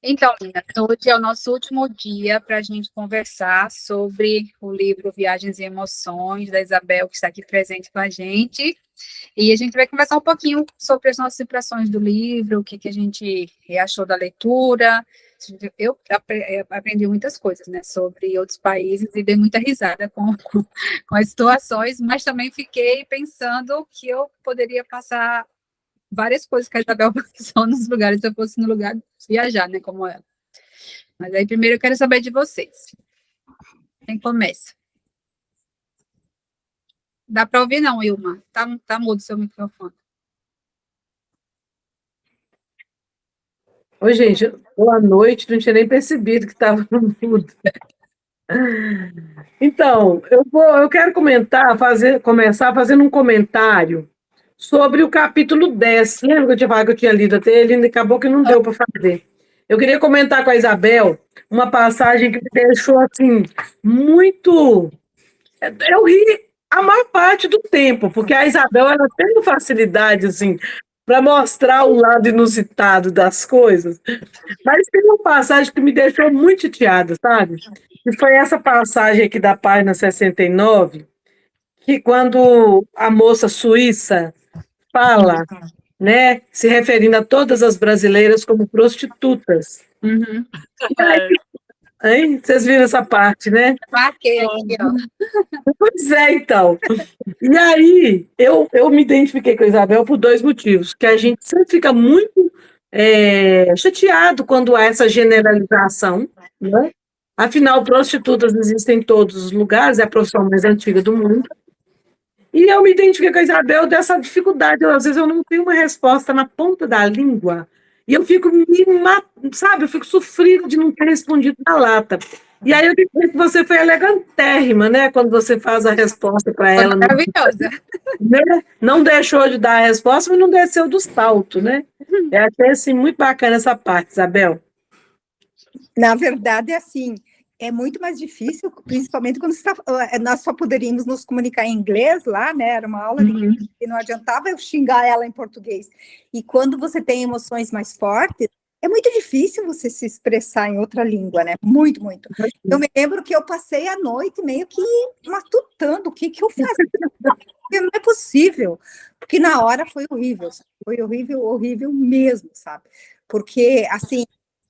Então, Nina, hoje é o nosso último dia para a gente conversar sobre o livro Viagens e Emoções, da Isabel, que está aqui presente com a gente. E a gente vai conversar um pouquinho sobre as nossas impressões do livro, o que, que a gente achou da leitura. Eu aprendi muitas coisas, né, sobre outros países e dei muita risada com as situações, mas também fiquei pensando que eu poderia passar várias coisas que a Isabel passou nos lugares, se eu fosse no lugar viajar, né, como ela. Mas aí primeiro eu quero saber de vocês. Quem começa? Dá para ouvir não, Ilma? Tá mudo seu microfone. Oi, gente, boa noite. Não tinha nem percebido que estava no mudo. Então, eu quero começar fazendo um comentário sobre o capítulo 10. Lembra que eu tinha falado que eu tinha lido até ele e acabou que não deu para fazer. Eu queria comentar com a Isabel uma passagem que me deixou assim muito. Eu ri a maior parte do tempo, porque a Isabel ela tem facilidade assim para mostrar o lado inusitado das coisas. Mas tem uma passagem que me deixou muito chateada, sabe? E foi essa passagem aqui da página 69, que quando a moça suíça fala, né, se referindo a todas as brasileiras como prostitutas. Uhum. Hein? Vocês viram essa parte, né? Marquei aqui, ó. Pois é, então. E aí, eu me identifiquei com a Isabel por dois motivos, que a gente sempre fica muito chateado quando há essa generalização, né? Afinal, prostitutas existem em todos os lugares, é a profissão mais antiga do mundo. E eu me identifiquei com a Isabel dessa dificuldade. Às vezes eu não tenho uma resposta na ponta da língua e eu fico sabe, eu fico sofrendo de não ter respondido na lata. E aí eu digo que você foi elegantérrima, né? Quando você faz a resposta para Foi ela, maravilhosa. né? Não deixou de dar a resposta, mas não desceu do salto, né? É até assim, muito bacana essa parte, Isabel. Na verdade, é assim, é muito mais difícil, principalmente quando nós só poderíamos nos comunicar em inglês lá, né? Era uma aula de inglês e não adiantava eu xingar ela em português. E quando você tem emoções mais fortes, é muito difícil você se expressar em outra língua, né? Muito, muito. Eu me lembro que eu passei a noite meio que matutando o que eu faço. Não é possível, porque na hora foi horrível, sabe? Foi horrível, horrível mesmo, sabe? Porque, assim,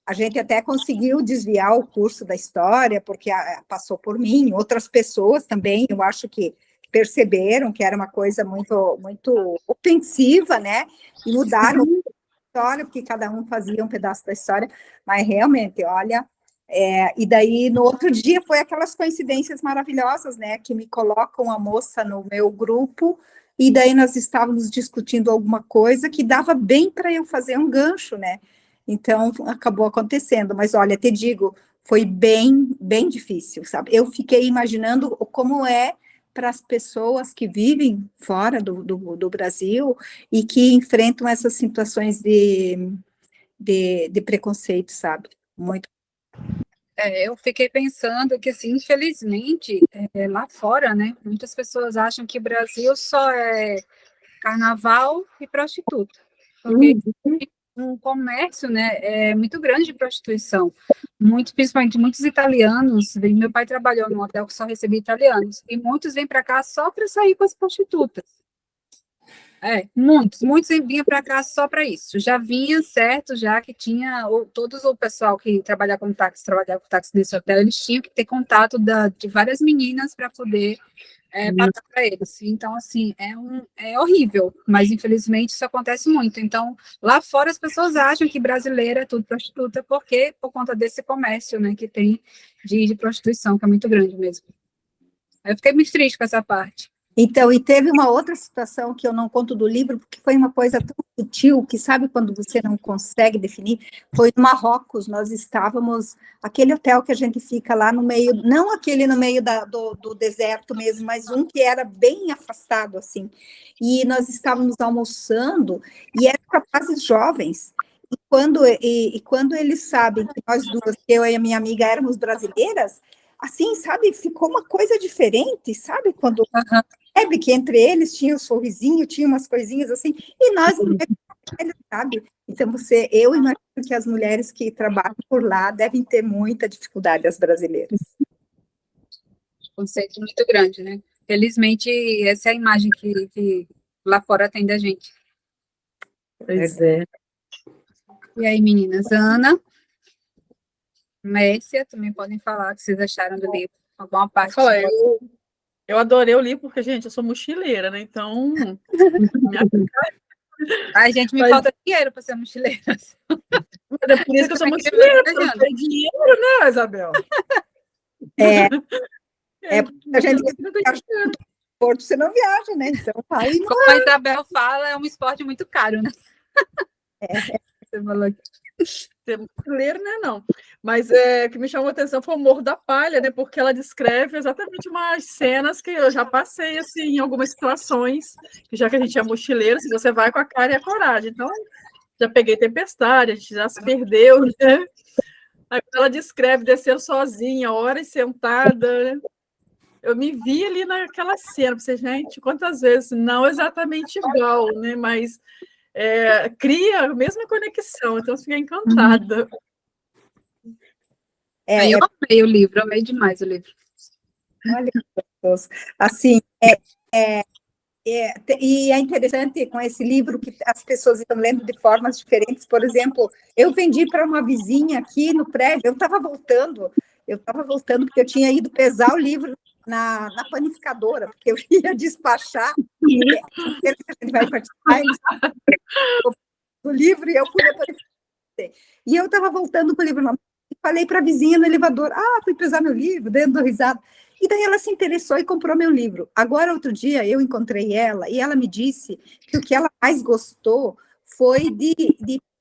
a gente até conseguiu desviar o curso da história, porque passou por mim, outras pessoas também, eu acho que perceberam que era uma coisa muito, muito ofensiva, né? E mudaram a história, porque cada um fazia um pedaço da história, mas realmente, olha, e daí no outro dia foi aquelas coincidências maravilhosas, né? Que me colocam a moça no meu grupo, e daí nós estávamos discutindo alguma coisa que dava bem para eu fazer um gancho, né? Então, acabou acontecendo. Mas, olha, te digo, foi bem, bem difícil, sabe? Eu fiquei imaginando como é para as pessoas que vivem fora do Brasil e que enfrentam essas situações de preconceito, sabe? Muito. Eu fiquei pensando que, assim, infelizmente, lá fora, né, muitas pessoas acham que o Brasil só é carnaval e prostituta. Porque um comércio, né, é muito grande de prostituição. Principalmente muitos italianos. Meu pai trabalhou num hotel que só recebia italianos. E muitos vêm para cá só para sair com as prostitutas. Muitos vinham para cá só para isso. Já vinha certo, já que tinha todos o pessoal que trabalhava com táxi nesse hotel, eles tinham que ter contato de várias meninas para poder passar para eles. Então, assim, é horrível, mas infelizmente isso acontece muito. Então, lá fora as pessoas acham que brasileira é tudo prostituta, porque por conta desse comércio, né, que tem de prostituição, que é muito grande mesmo. Eu fiquei muito triste com essa parte. Então, e teve uma outra situação que eu não conto do livro, porque foi uma coisa tão sutil, que sabe quando você não consegue definir? Foi no Marrocos, nós estávamos, aquele hotel que a gente fica lá no meio, não aquele no meio do deserto mesmo, mas um que era bem afastado, assim, e nós estávamos almoçando, e eram rapazes jovens, e quando eles sabem que nós duas, eu e a minha amiga, éramos brasileiras, assim, sabe, ficou uma coisa diferente, sabe, quando percebe que entre eles tinha um sorrisinho, tinha umas coisinhas assim, e nós, sabe? Então, eu imagino que as mulheres que trabalham por lá devem ter muita dificuldade, as brasileiras. Conceito muito grande, né? Felizmente, essa é a imagem que lá fora tem da gente. Pois é. E aí, meninas? Ana, Mércia, também podem falar o que vocês acharam do livro. Alguma parte. Eu adorei o livro, porque, gente, eu sou mochileira, né? Então. Ai, gente, me falta dinheiro para ser mochileira. Mas é por isso que eu sou mochileira, eu não tenho dinheiro, né, Isabel? A gente Porto, você não viaja, né? Então, aí não. Como a Isabel fala, é um esporte muito caro, né? Você falou aqui. Ser mochileiro, né, não. Mas o que me chamou a atenção foi o Morro da Palha, né? Porque ela descreve exatamente umas cenas que eu já passei, assim, em algumas situações, que já que a gente é mochileiro, se você vai com a cara e a coragem. Então, já peguei tempestade, a gente já se perdeu, né? Aí ela descreve descendo sozinha, horas sentada, né? Eu me vi ali naquela cena, pensei, gente, quantas vezes, não exatamente igual, né? Mas cria a mesma conexão, então eu fiquei encantada. Eu amei o livro, amei demais o livro. Olha que gostoso. Assim, e é interessante com esse livro que as pessoas estão lendo de formas diferentes. Por exemplo, eu vendi para uma vizinha aqui no prédio, eu estava voltando porque eu tinha ido pesar o livro na panificadora, porque eu ia despachar, e a gente vai participar do livro, e eu fui a panificadora. E eu estava voltando com o livro na mão, e falei para a vizinha no elevador, fui pesar meu livro, dando risada. E daí ela se interessou e comprou meu livro. Agora, outro dia, eu encontrei ela e ela me disse que o que ela mais gostou foi de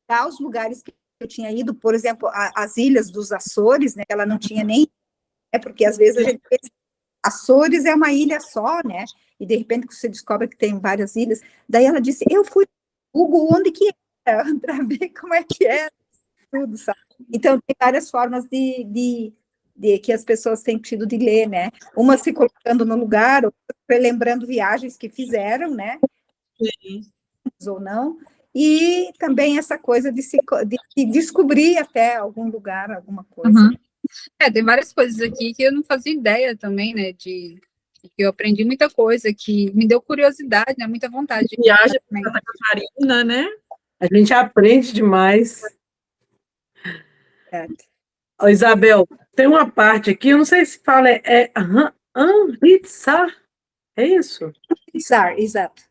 pegar os lugares que eu tinha ido, por exemplo, as ilhas dos Açores, né? Ela não tinha nem... porque às vezes a gente pensa, Açores é uma ilha só, né? E de repente você descobre que tem várias ilhas. Daí ela disse, eu fui no Google, onde que era? Para ver como é que era, tudo, sabe? Então, tem várias formas de que as pessoas têm tido de ler, né? Umas se colocando no lugar, outras relembrando viagens que fizeram, né? Sim. Ou não. E também essa coisa de descobrir até algum lugar, alguma coisa. Uhum. Tem várias coisas aqui que eu não fazia ideia também, né? Que eu aprendi muita coisa, que me deu curiosidade, né? Muita vontade de viagem para Santa Catarina, né? A gente aprende demais. Isabel, tem uma parte aqui, eu não sei se fala, Amritsar, é isso? Amritsar, exato,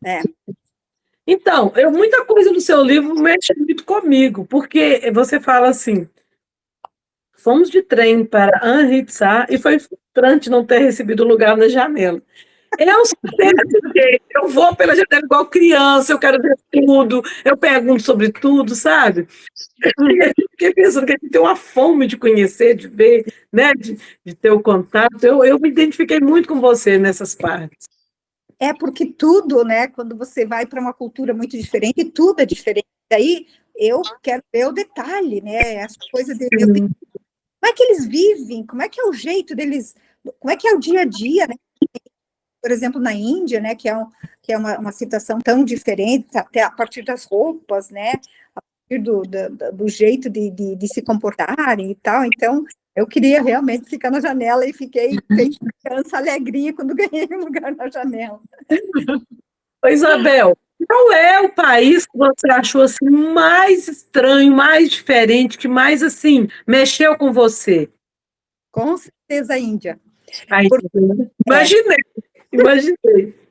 Então, muita coisa no seu livro mexe muito comigo, porque você fala assim, fomos de trem para Amritsar e foi frustrante não ter recebido lugar na janela. Eu vou pela janela igual criança, eu quero ver tudo, eu pergunto sobre tudo, sabe? Eu fiquei pensando que a gente tem uma fome de conhecer, de ver, né? de ter o contato. Eu me identifiquei muito com você nessas partes. Porque tudo, né? Quando você vai para uma cultura muito diferente, tudo é diferente. Daí eu quero ver o detalhe, né? As coisas como é que eles vivem, como é que é o jeito deles, como é que é o dia a dia, né? Por exemplo, na Índia, né, que é uma situação tão diferente, até a partir das roupas, né, a partir do jeito de se comportarem e tal. Então, eu queria realmente ficar na janela e fiquei criança alegrinha quando ganhei um lugar na janela. Isabel, qual é o país que você achou assim, mais estranho, mais diferente, que mais assim mexeu com você? Com certeza a Índia. Imaginei.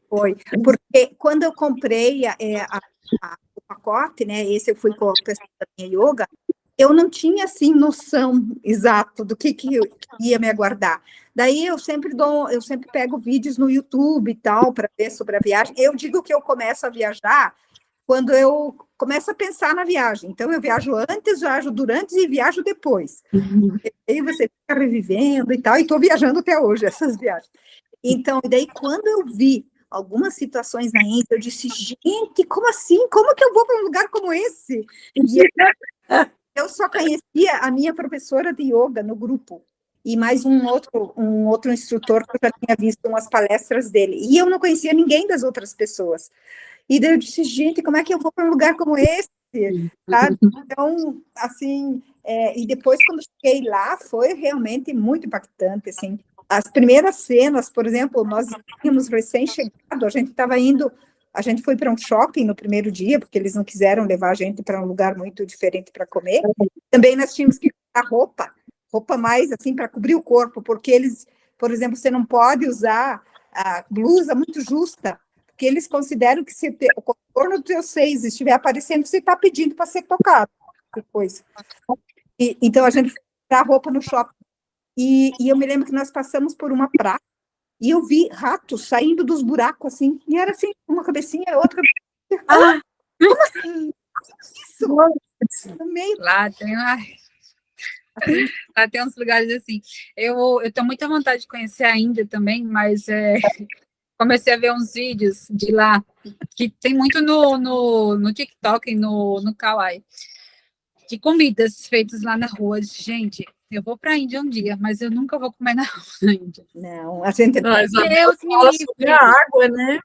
Foi, porque quando eu comprei o pacote, né, esse eu fui com a pessoa da minha yoga, eu não tinha, assim, noção exata do que ia me aguardar. Daí eu sempre pego vídeos no YouTube e tal, para ver sobre a viagem. Eu digo que eu começo a viajar quando eu começo a pensar na viagem. Então, eu viajo antes, viajo durante e viajo depois. Aí você fica revivendo e tal, e estou viajando até hoje, essas viagens. Então, daí, quando eu vi algumas situações na Índia, eu disse, gente, como assim? Como que eu vou para um lugar como esse? E eu só conhecia a minha professora de yoga no grupo. e mais um outro instrutor que eu já tinha visto umas palestras dele. E eu não conhecia ninguém das outras pessoas. E daí eu disse, gente, como é que eu vou para um lugar como esse? Sabe? Então, assim, e depois quando cheguei lá, foi realmente muito impactante, assim. As primeiras cenas, por exemplo, nós tínhamos recém-chegado, a gente foi para um shopping no primeiro dia, porque eles não quiseram levar a gente para um lugar muito diferente para comer. Também nós tínhamos que usar roupa mais, assim, para cobrir o corpo, porque eles, por exemplo, você não pode usar a blusa muito justa, porque eles consideram que se o contorno dos seus seios estiver aparecendo, você está pedindo para ser tocado. Depois. Então, a gente foi comprar roupa no shopping. E eu me lembro que nós passamos por uma praça e eu vi ratos saindo dos buracos, assim, e era assim, uma cabecinha, outra. Como assim? Isso? No meio. Lá tem uns lugares assim. Eu tenho muita vontade de conhecer a Índia também, mas comecei a ver uns vídeos de lá, que tem muito no TikTok e no Kawaii, de comidas feitas lá na rua. Gente, eu vou para a Índia um dia, mas eu nunca vou comer na rua na Índia. Não, a gente... Não, Deus me fala livre. sobre a água, né?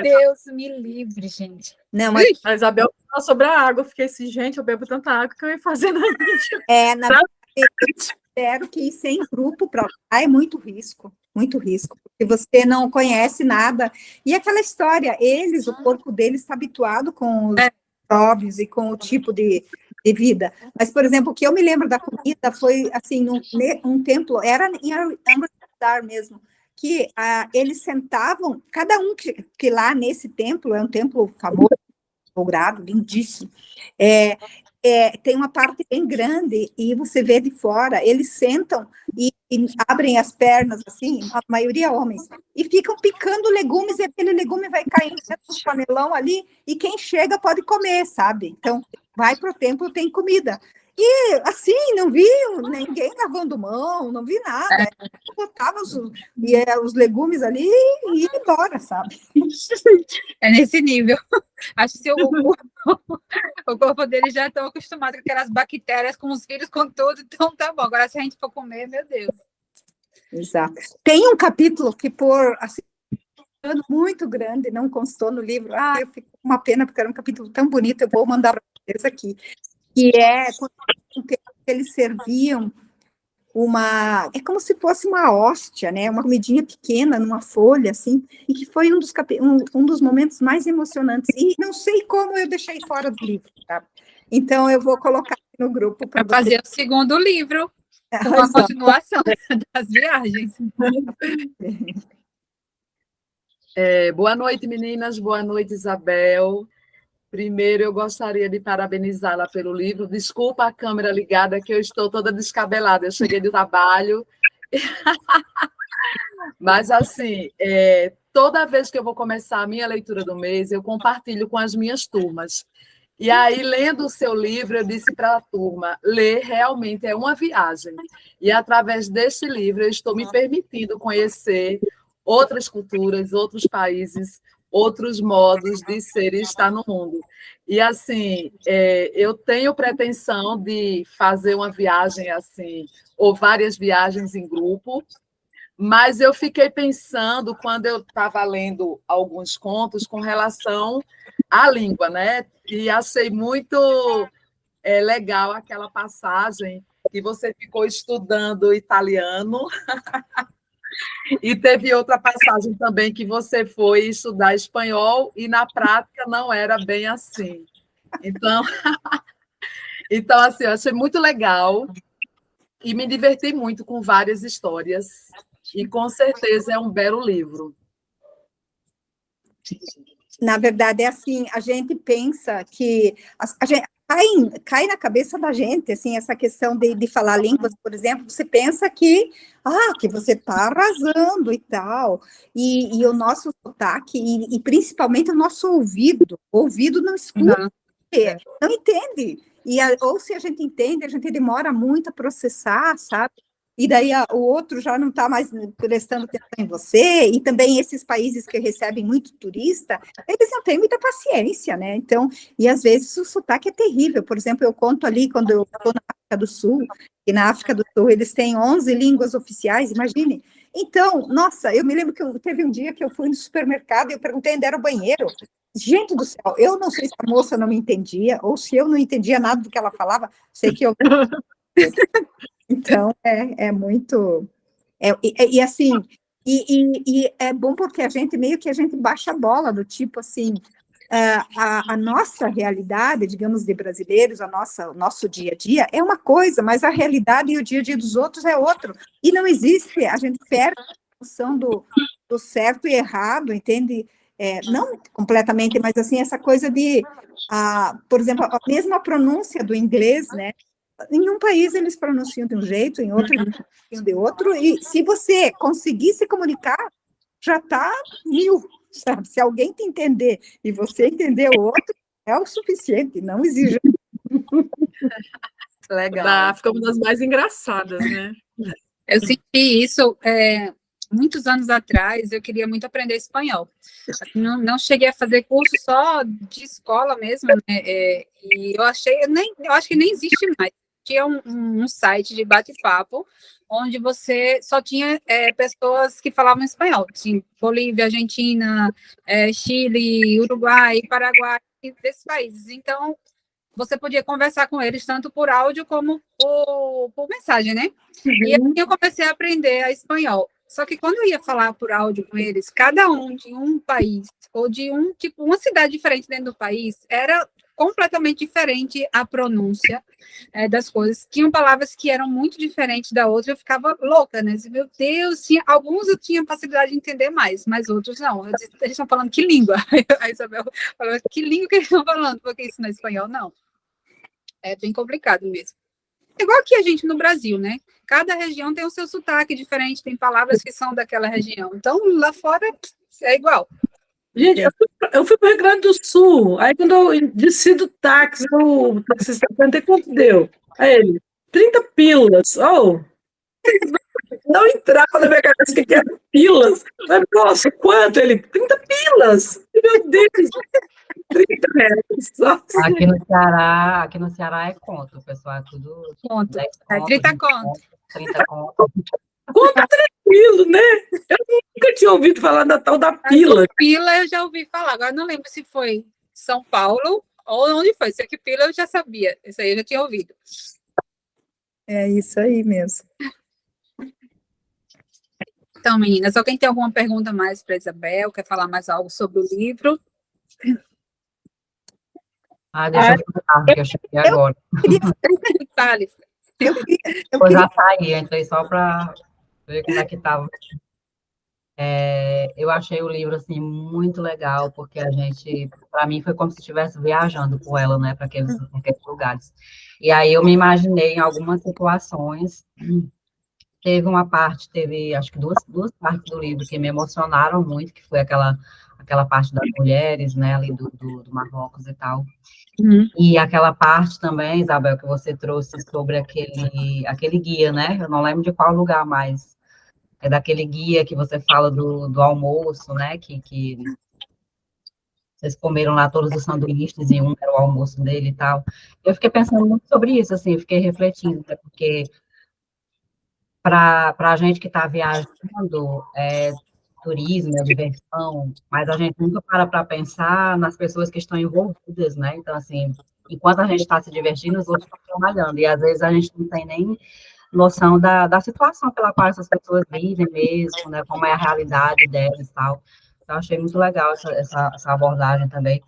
Deus me livre, gente. Não, mas... A Isabel fala sobre a água, eu fiquei assim, gente, eu bebo tanta água que eu ia fazer na Índia. Na verdade, eu espero que ir sem grupo para lá é muito risco, porque você não conhece nada. E aquela história, o corpo deles está habituado com os óbvios e com o tipo de vida. Mas, por exemplo, o que eu me lembro da comida foi, assim, um templo, era em Amritsar mesmo, que eles sentavam, cada um que lá nesse templo, é um templo famoso, dourado, lindíssimo, tem uma parte bem grande e você vê de fora, eles sentam e abrem as pernas, assim, a maioria homens, e ficam picando legumes e aquele legume vai caindo no panelão ali e quem chega pode comer, sabe? Então, vai pro templo, tem comida. E, assim, não vi ninguém lavando mão, não vi nada. Botava os legumes ali e ia embora, sabe? É nesse nível. Acho que o corpo dele já está acostumado com aquelas bactérias, com os vírus, com tudo, então tá bom. Agora, se a gente for comer, meu Deus. Exato. Tem um capítulo que, por assim, muito grande, não constou no livro. Eu fico com uma pena, porque era um capítulo tão bonito, eu vou mandar para vocês aqui. Que quando eles serviam é como se fosse uma hóstia, né? Uma comidinha pequena numa folha, assim, e que foi um dos momentos mais emocionantes. E não sei como eu deixei fora do livro, tá? Então eu vou colocar no grupo para fazer o segundo livro, com a continuação das viagens. Boa noite, meninas. Boa noite, Isabel. Primeiro, eu gostaria de parabenizá-la pelo livro. Desculpa a câmera ligada, que eu estou toda descabelada. Eu cheguei do trabalho. Mas, assim, toda vez que eu vou começar a minha leitura do mês, eu compartilho com as minhas turmas. E aí, lendo o seu livro, eu disse para a turma, ler realmente é uma viagem. E, através desse livro, eu estou me permitindo conhecer outras culturas, outros países, outros modos de ser e estar no mundo. E, assim, eu tenho pretensão de fazer uma viagem assim, ou várias viagens em grupo, mas eu fiquei pensando, quando eu estava lendo alguns contos, com relação à língua, né? E achei muito legal aquela passagem que você ficou estudando italiano. E teve outra passagem também que você foi estudar espanhol e, na prática, não era bem assim. Então, assim, eu achei muito legal e me diverti muito com várias histórias. E, com certeza, é um belo livro. Na verdade, é assim, a gente pensa que... A gente, cai na cabeça da gente, assim, essa questão de falar línguas, por exemplo, você pensa que você está arrasando e tal, e o nosso sotaque, e principalmente o nosso ouvido não escuta, não entende, ou se a gente entende, a gente demora muito a processar, sabe? E daí o outro já não está mais prestando atenção em você, e também esses países que recebem muito turista, eles não têm muita paciência, né? Então, e às vezes o sotaque é terrível. Por exemplo, eu conto ali, quando eu estou na África África do Sul, e na África do Sul eles têm 11 línguas oficiais, imagine. Então, nossa, eu me lembro que teve um dia que eu fui no supermercado e eu perguntei onde era o banheiro. Gente do céu, eu não sei se a moça não me entendia, ou se eu não entendia nada do que ela falava, sei que eu... Então, é muito... E assim, e é bom porque a gente meio que a gente baixa a bola do tipo assim, a nossa realidade, digamos, de brasileiros, o nosso dia a dia é uma coisa, mas a realidade e o dia a dia dos outros é outro. E não existe, a gente perde a noção do certo e errado, entende? Não completamente, mas assim, essa coisa de, por exemplo, a mesma pronúncia do inglês, né? Em um país eles pronunciam de um jeito, em outro eles pronunciam de outro, e se você conseguir se comunicar, já está 1000, sabe? Se alguém te entender e você entender o outro, é o suficiente, não exige. Legal. Da África é uma das mais engraçadas, né? Eu senti isso muitos anos atrás, eu queria muito aprender espanhol. Não cheguei a fazer curso só de escola mesmo, né? E eu acho que nem existe mais. Tinha um site de bate-papo, onde você só tinha pessoas que falavam espanhol. Tinha Bolívia, Argentina, Chile, Uruguai, Paraguai, desses países. Então, você podia conversar com eles tanto por áudio como por mensagem, né? E aí eu comecei a aprender espanhol. Só que quando eu ia falar por áudio com eles, cada um de um país, ou de uma cidade diferente dentro do país, era completamente diferente a pronúncia das coisas. Tinham palavras que eram muito diferentes da outra, eu ficava louca, né? Meu Deus, alguns eu tinha facilidade de entender mais, mas outros não. Eu disse, eles estão falando que língua? A Isabel falou, que língua que eles estão falando? Porque isso não é espanhol, não. É bem complicado mesmo. Igual aqui a gente no Brasil, né? Cada região tem o seu sotaque diferente, tem palavras que são daquela região. Então, lá fora é igual. Gente, eu fui para o Rio Grande do Sul, aí quando eu desci do táxi, o taxista perguntei quanto deu. Aí ele, 30 pilas. Oh, não entrava na minha cabeça que era pilas. Eu falei, nossa, quanto? Ele, 30 pilas. Meu Deus, 30 reais. Nossa. Aqui no Ceará é conto, pessoal, é tudo Conto. 10 É 30 conto. 30 conto. Conta tranquilo, né? Eu nunca tinha ouvido falar da tal da pila. Pila eu já ouvi falar, agora não lembro se foi São Paulo ou onde foi. Sei que pila eu já sabia, isso aí eu já tinha ouvido. É isso aí mesmo. Então, meninas, alguém tem alguma pergunta mais para a Isabel? Quer falar mais algo sobre o livro? Deixa eu falar, que eu cheguei agora. Fale. Eu já saí, entrei só para ver como é que estava. Eu achei o livro, assim, muito legal, porque para mim, foi como se estivesse viajando com ela, né, para aqueles lugares. E aí eu me imaginei em algumas situações. Teve acho que duas partes do livro que me emocionaram muito, que foi aquela parte das mulheres, né, ali do Marrocos e tal. E aquela parte também, Isabel, que você trouxe sobre aquele guia, né? Eu não lembro de qual lugar mais. É daquele guia que você fala do almoço, né? Que vocês comeram lá todos os sanduíches e um era o almoço dele e tal. Eu fiquei pensando muito sobre isso, assim, fiquei refletindo, né, porque para a gente que está viajando, turismo, diversão, mas a gente nunca para pensar nas pessoas que estão envolvidas, né? Então, assim, enquanto a gente está se divertindo, os outros estão trabalhando, e às vezes a gente não tem nem noção da situação pela qual essas pessoas vivem mesmo, né? Como é a realidade delas e tal. Então, achei muito legal essa abordagem também.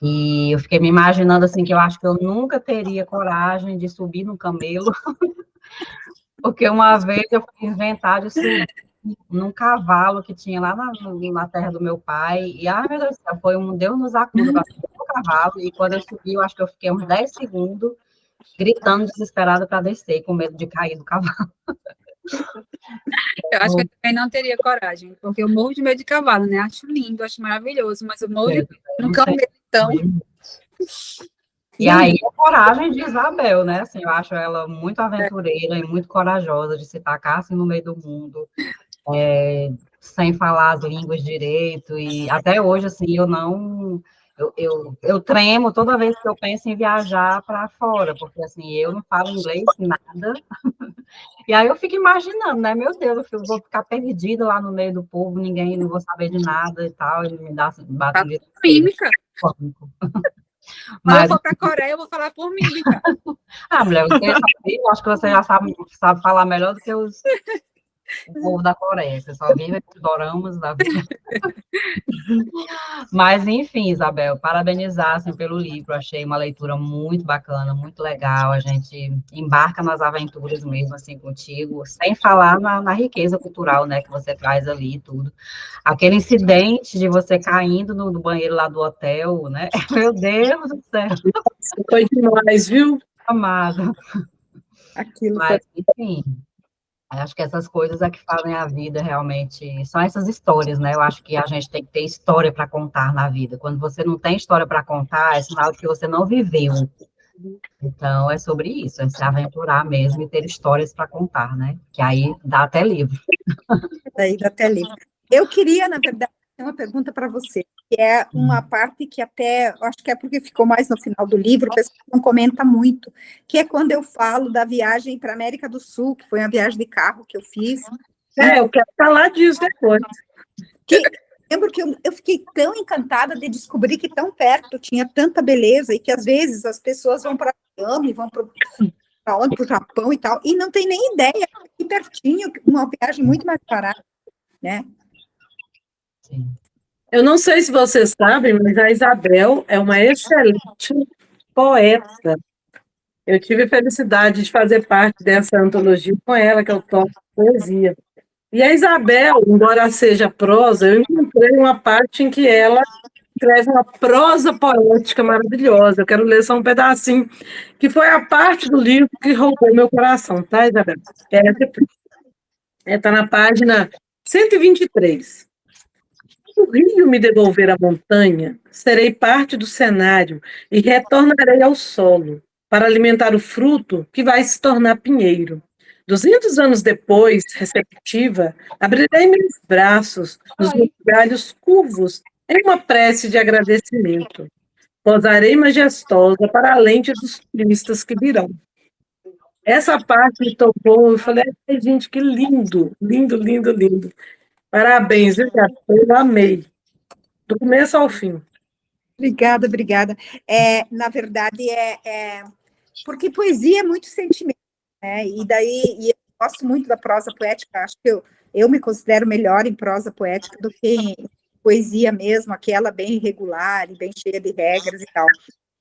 E eu fiquei me imaginando, assim, que eu acho que eu nunca teria coragem de subir no camelo, porque uma vez eu fui inventar de subir num cavalo que tinha lá na terra do meu pai, e, meu Deus do céu, foi um Deus nos acuda para subir no cavalo, e quando eu subi, eu acho que eu fiquei uns 10 segundos gritando desesperada para descer, com medo de cair do cavalo. Eu acho que eu também não teria coragem, porque eu morro de medo de cavalo, né? Acho lindo, acho maravilhoso, mas eu morro de medo no camelo, então... E aí, a coragem de Isabel, né? Assim, eu acho ela muito aventureira e muito corajosa de se tacar assim no meio do mundo, sem falar as línguas direito, e até hoje, assim, eu eu tremo toda vez que eu penso em viajar para fora, porque assim, eu não falo inglês nada. E aí eu fico imaginando, né? Meu Deus, eu vou ficar perdida lá no meio do povo, ninguém, não vou saber de nada e tal, e me bate Tá um por desespero. mímica. Quando eu Mas, for para a Coreia, eu vou falar por mímica. mulher, você sabe, eu acho que você já sabe falar melhor do que o povo da Coreia, você só vive os doramas da vida. Mas, enfim, Isabel, parabenizar assim, pelo livro, achei uma leitura muito bacana, muito legal, a gente embarca nas aventuras mesmo, assim, contigo, sem falar na riqueza cultural, né, que você traz ali e tudo. Aquele incidente de você caindo no banheiro lá do hotel, né, meu Deus do céu, Foi demais, viu? amado. Aquilo foi. Mas, enfim, acho que essas coisas é que fazem a vida realmente, são essas histórias, né? Eu acho que a gente tem que ter história para contar na vida. Quando você não tem história para contar, é sinal de que você não viveu. Então, é sobre isso, é se aventurar mesmo e ter histórias para contar, né? Que aí dá até livro. Daí da livro. Eu queria, na verdade, ter uma pergunta para você, que é uma parte que até, acho que é porque ficou mais no final do livro, o pessoal não comenta muito, que é quando eu falo da viagem para a América do Sul, que foi uma viagem de carro que eu fiz, Eu quero falar disso depois. que lembro que eu fiquei tão encantada de descobrir que tão perto tinha tanta beleza, e que às vezes as pessoas vão para Miami, vão para onde, para o Japão e tal, e não tem nem ideia, que pertinho, uma viagem muito mais barata, né? Sim. Eu não sei se vocês sabem, mas a Isabel é uma excelente poeta. Eu tive a felicidade de fazer parte dessa antologia com ela, que eu toco poesia. E a Isabel, embora seja prosa, eu encontrei uma parte em que ela escreve uma prosa poética maravilhosa. Eu quero ler só um pedacinho, que foi a parte do livro que roubou meu coração, tá, Isabel? Está na página 123. Se o rio me devolver a montanha, serei parte do cenário e retornarei ao solo para alimentar o fruto que vai se tornar pinheiro. 200 anos depois, receptiva, abrirei meus braços nos meus galhos curvos em uma prece de agradecimento. Posarei majestosa para a lente dos turistas que virão. Essa parte me tocou, eu falei, ai, gente, que lindo, lindo, lindo, lindo. Parabéns, viu, Gato? Eu amei, do começo ao fim. Obrigada, obrigada. Na verdade, porque poesia é muito sentimento, né? E daí eu gosto muito da prosa poética, acho que eu me considero melhor em prosa poética do que em poesia mesmo, aquela bem irregular e bem cheia de regras e tal.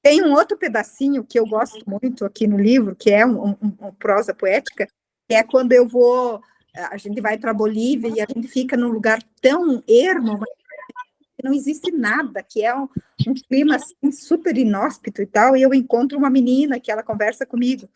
Tem um outro pedacinho que eu gosto muito aqui no livro, que é um prosa poética, que é quando a gente vai para a Bolívia e a gente fica num lugar tão ermo, que não existe nada, que é um clima assim, super inóspito e tal, e eu encontro uma menina que ela conversa comigo,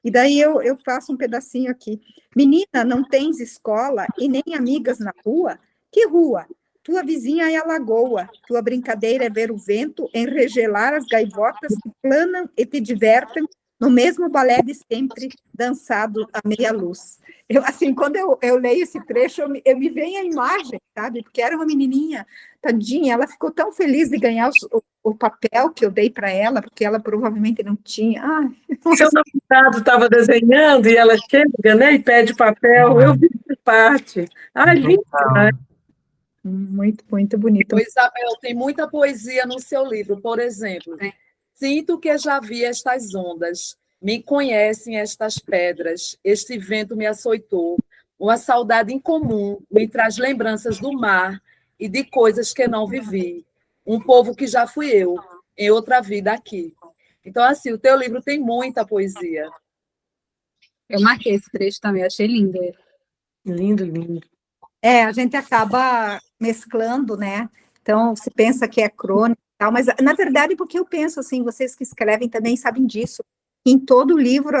e daí eu faço um pedacinho aqui. Menina, não tens escola e nem amigas na rua? Que rua? Tua vizinha é a lagoa, tua brincadeira é ver o vento enregelar as gaivotas que planam e te divertem no mesmo balé de sempre, dançado à meia luz. Assim, quando eu leio esse trecho, eu me vem a imagem, sabe? Porque era uma menininha, tadinha, ela ficou tão feliz de ganhar o papel que eu dei para ela, porque ela provavelmente não tinha. Seu namorado estava desenhando e ela chega, né, e pede papel. Eu vi essa parte. Ai, lindo, né? Muito, muito bonito. Isabel, tem muita poesia no seu livro, por exemplo. Sinto que já vi estas ondas, me conhecem estas pedras, este vento me açoitou, uma saudade incomum me traz lembranças do mar e de coisas que não vivi, um povo que já fui eu, em outra vida aqui. Então, assim, o teu livro tem muita poesia. Eu marquei esse trecho também, achei lindo. Lindo, lindo. A gente acaba mesclando, né? Então, se pensa que é crônica e tal, mas, na verdade, porque eu penso assim, vocês que escrevem também sabem disso, em todo o livro,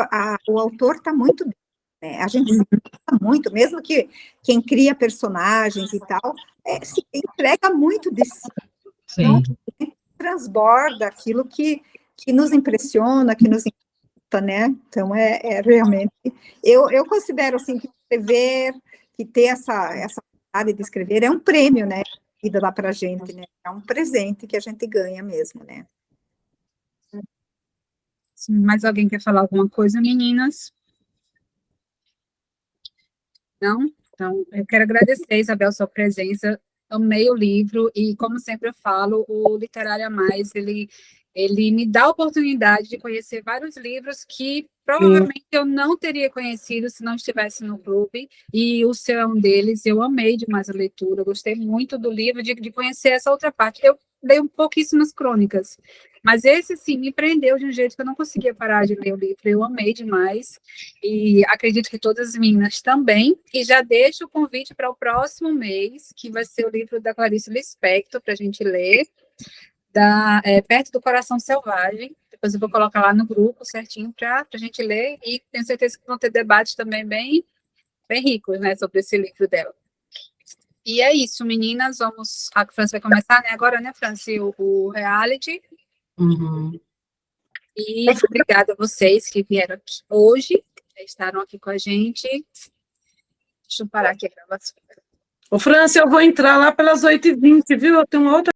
o autor está muito bem, né? A gente se importa muito, mesmo que quem cria personagens e tal, se entrega muito de si. Então, transborda aquilo que nos impressiona, que nos importa, né? Então, realmente... Eu considero, assim, que escrever, que ter essa vontade de escrever é um prêmio, né? vida lá para a gente, né? É um presente que a gente ganha mesmo, né? Sim, mais alguém quer falar alguma coisa, meninas? Não? Então, eu quero agradecer, Isabel, sua presença. Amei o livro e, como sempre eu falo, o Literária Mais, ele me dá a oportunidade de conhecer vários livros que provavelmente eu não teria conhecido se não estivesse no clube, e o seu é um deles. Eu amei demais a leitura, eu gostei muito do livro, de conhecer essa outra parte. Eu leio pouquíssimas crônicas, mas esse, sim, me prendeu de um jeito que eu não conseguia parar de ler o livro. Eu amei demais, e acredito que todas as meninas também. E já deixo o convite para o próximo mês, que vai ser o livro da Clarice Lispector, para a gente ler, Perto do Coração Selvagem. Depois eu vou colocar lá no grupo certinho para a gente ler, e tenho certeza que vão ter debates também bem ricos, né, sobre esse livro dela. E é isso, meninas, vamos... A França vai começar, né, agora, né, França, o reality. Uhum. E obrigada a vocês que vieram aqui hoje, que estaram aqui com a gente. Deixa eu parar aqui a gravação. Ô, França, eu vou entrar lá pelas 8h20, viu? Eu tenho uma outra